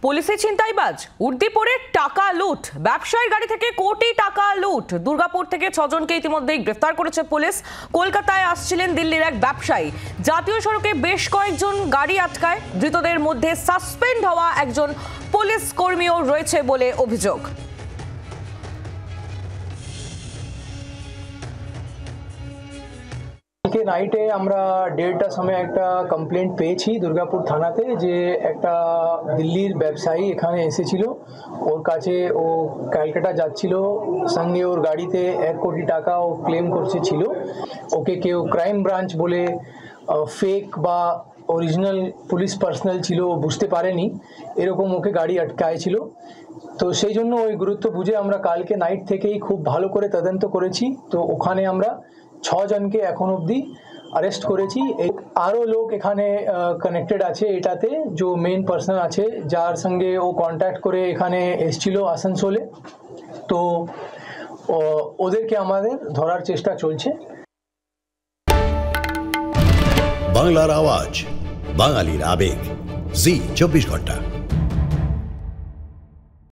পুলিশে ছিনতাইবাজ, উর্দিপুরে টাকা লুট, ব্যবসায়ীর গাড়ি থেকে কোটি টাকা লুট। দুর্গাপুর থেকে 6 জনকে ইতিমধ্যেই গ্রেফতার করেছে পুলিশ। কলকাতায় আসছিলেন দিল্লির এক ব্যবসায়ী। জাতীয় সড়কে বেশ কয়েকজন গাড়ি আটকায়। ধৃতদের মধ্যে সাসপেন্ড হওয়া একজন পুলিশ কর্মীও রয়েছে বলে অভিযোগ। নাইটে আমরা 1:30টার সময় একটা কমপ্লেন্ট পেয়েছি দুর্গাপুর থানাতে যে একটা দিল্লির ব্যবসায়ী এখানে এসেছিল। ওর কাছে ও ক্যালকাটা যাচ্ছিল, সঙ্গে ওর গাড়িতে 1 কোটি টাকা ও ক্লেম করছিল। ওকে কেউ ক্রাইম ব্রাঞ্চ বলে ফেক বা অরিজিনাল পুলিশ পার্সোনাল ছিল বুঝতে পারেনি, এরকম ওকে গাড়ি আটকায়ছিল। তো সেই জন্য ওই গুরুত্ব বুঝে আমরা কালকে নাইট থেকেই খুব ভালো করে তদন্ত করেছি। তো ওখানে আমরা 6 জনকে এখন অবধি অ্যারেস্ট করেছি। আরও লোক এখানে কানেক্টেড আছে এটাতে, যে মেন পার্সন আছে যার সঙ্গে ও কন্ট্যাক্ট করে এখানে এসেছিল আসানসোলে। তো ওদেরকে আমাদের ধরার চেষ্টা চলছে। বাংলার আওয়াজ, বাঙালির আবেগ, জি 24 ঘন্টা।